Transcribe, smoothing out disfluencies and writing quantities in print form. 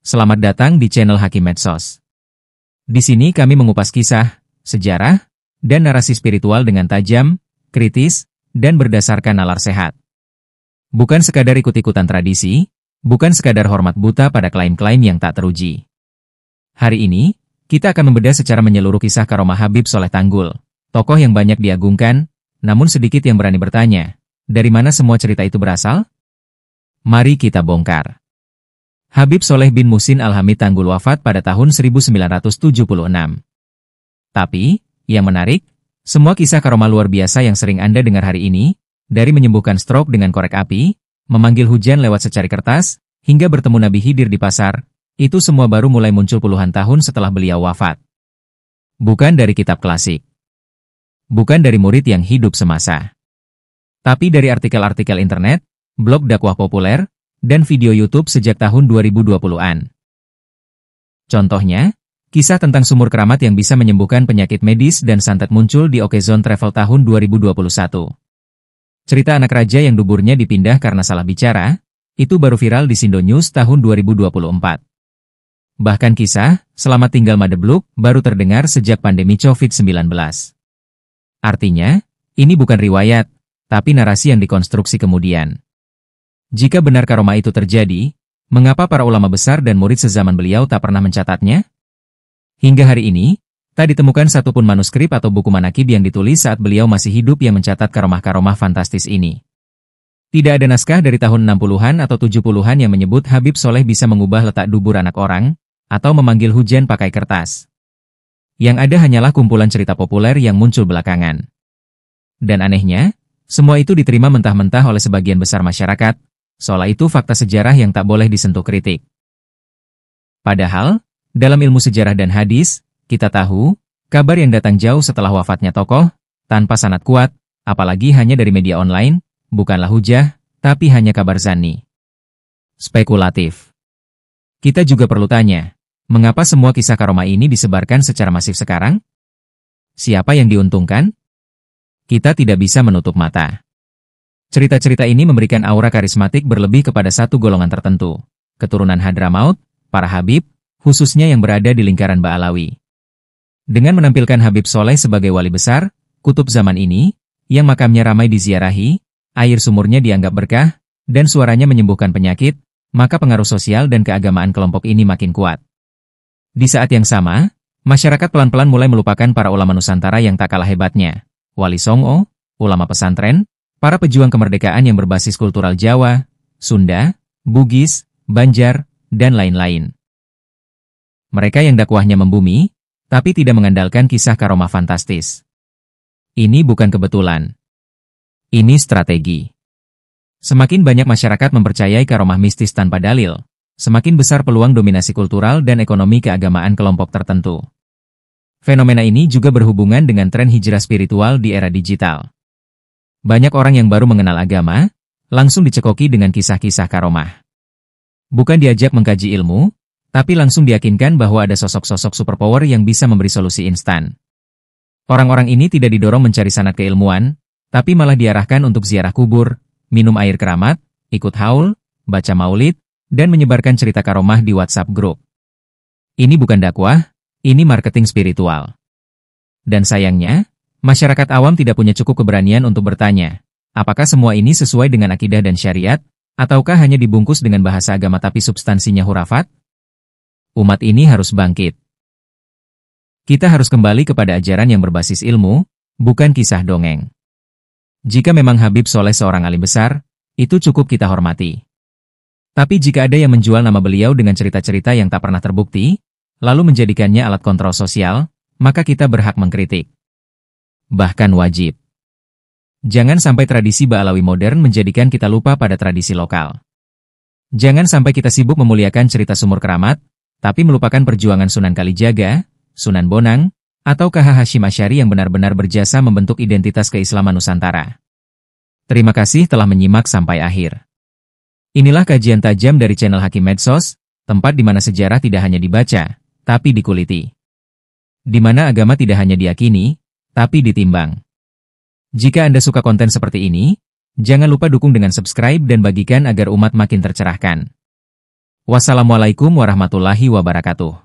selamat datang di channel Hakim Medsos. Di sini kami mengupas kisah, sejarah, dan narasi spiritual dengan tajam, kritis, dan berdasarkan nalar sehat. Bukan sekadar ikut-ikutan tradisi, bukan sekadar hormat buta pada klaim-klaim yang tak teruji. Hari ini, kita akan membedah secara menyeluruh kisah karomah Habib Soleh Tanggul, tokoh yang banyak diagungkan, namun sedikit yang berani bertanya, dari mana semua cerita itu berasal? Mari kita bongkar. Habib Soleh bin Muhsin Al-Hamid Tanggul wafat pada tahun 1976. Tapi, yang menarik, semua kisah karomah luar biasa yang sering Anda dengar hari ini, dari menyembuhkan stroke dengan korek api, memanggil hujan lewat secari kertas, hingga bertemu Nabi Khidir di pasar, itu semua baru mulai muncul puluhan tahun setelah beliau wafat. Bukan dari kitab klasik. Bukan dari murid yang hidup semasa. Tapi dari artikel-artikel internet, blog dakwah populer, dan video YouTube sejak tahun 2020-an. Contohnya, kisah tentang sumur keramat yang bisa menyembuhkan penyakit medis dan santet muncul di Okezone Travel tahun 2021. Cerita anak raja yang duburnya dipindah karena salah bicara, itu baru viral di Sindo News tahun 2024. Bahkan kisah, selamat tinggal Madebluk, baru terdengar sejak pandemi COVID-19. Artinya, ini bukan riwayat, tapi narasi yang dikonstruksi kemudian. Jika benar karomah itu terjadi, mengapa para ulama besar dan murid sezaman beliau tak pernah mencatatnya? Hingga hari ini, tak ditemukan satupun manuskrip atau buku manakib yang ditulis saat beliau masih hidup yang mencatat karomah-karomah fantastis ini. Tidak ada naskah dari tahun 60-an atau 70-an yang menyebut Habib Soleh bisa mengubah letak dubur anak orang, atau memanggil hujan pakai kertas. Yang ada hanyalah kumpulan cerita populer yang muncul belakangan. Dan anehnya, semua itu diterima mentah-mentah oleh sebagian besar masyarakat, seolah itu fakta sejarah yang tak boleh disentuh kritik. Padahal, dalam ilmu sejarah dan hadis, kita tahu, kabar yang datang jauh setelah wafatnya tokoh, tanpa sanad kuat, apalagi hanya dari media online, bukanlah hujah, tapi hanya kabar zanni. Spekulatif. Kita juga perlu tanya, mengapa semua kisah karomah ini disebarkan secara masif sekarang? Siapa yang diuntungkan? Kita tidak bisa menutup mata. Cerita-cerita ini memberikan aura karismatik berlebih kepada satu golongan tertentu, keturunan Hadramaut, para Habib, khususnya yang berada di lingkaran Ba'alawi. Dengan menampilkan Habib Soleh sebagai wali besar, kutub zaman ini, yang makamnya ramai diziarahi, air sumurnya dianggap berkah, dan suaranya menyembuhkan penyakit, maka pengaruh sosial dan keagamaan kelompok ini makin kuat. Di saat yang sama, masyarakat pelan-pelan mulai melupakan para ulama Nusantara yang tak kalah hebatnya, Wali Songo, ulama pesantren, para pejuang kemerdekaan yang berbasis kultural Jawa, Sunda, Bugis, Banjar, dan lain-lain. Mereka yang dakwahnya membumi, tapi tidak mengandalkan kisah karomah fantastis. Ini bukan kebetulan. Ini strategi. Semakin banyak masyarakat mempercayai karomah mistis tanpa dalil, semakin besar peluang dominasi kultural dan ekonomi keagamaan kelompok tertentu. Fenomena ini juga berhubungan dengan tren hijrah spiritual di era digital. Banyak orang yang baru mengenal agama, langsung dicekoki dengan kisah-kisah karomah. Bukan diajak mengkaji ilmu, tapi langsung diyakinkan bahwa ada sosok-sosok superpower yang bisa memberi solusi instan. Orang-orang ini tidak didorong mencari sanad keilmuan, tapi malah diarahkan untuk ziarah kubur, minum air keramat, ikut haul, baca maulid, dan menyebarkan cerita karomah di WhatsApp grup. Ini bukan dakwah, ini marketing spiritual. Dan sayangnya, masyarakat awam tidak punya cukup keberanian untuk bertanya, apakah semua ini sesuai dengan akidah dan syariat, ataukah hanya dibungkus dengan bahasa agama tapi substansinya hurafat? Umat ini harus bangkit. Kita harus kembali kepada ajaran yang berbasis ilmu, bukan kisah dongeng. Jika memang Habib Soleh seorang alim besar, itu cukup kita hormati. Tapi jika ada yang menjual nama beliau dengan cerita-cerita yang tak pernah terbukti, lalu menjadikannya alat kontrol sosial, maka kita berhak mengkritik. Bahkan wajib. Jangan sampai tradisi Ba'alawi modern menjadikan kita lupa pada tradisi lokal. Jangan sampai kita sibuk memuliakan cerita sumur keramat, tapi melupakan perjuangan Sunan Kalijaga, Sunan Bonang, atau KH Hashim Asy'ari yang benar-benar berjasa membentuk identitas keislaman Nusantara. Terima kasih telah menyimak sampai akhir. Inilah kajian tajam dari channel Hakim Medsos, tempat di mana sejarah tidak hanya dibaca, tapi dikuliti. Di mana agama tidak hanya diyakini, tapi ditimbang. Jika Anda suka konten seperti ini, jangan lupa dukung dengan subscribe dan bagikan agar umat makin tercerahkan. Wassalamualaikum warahmatullahi wabarakatuh.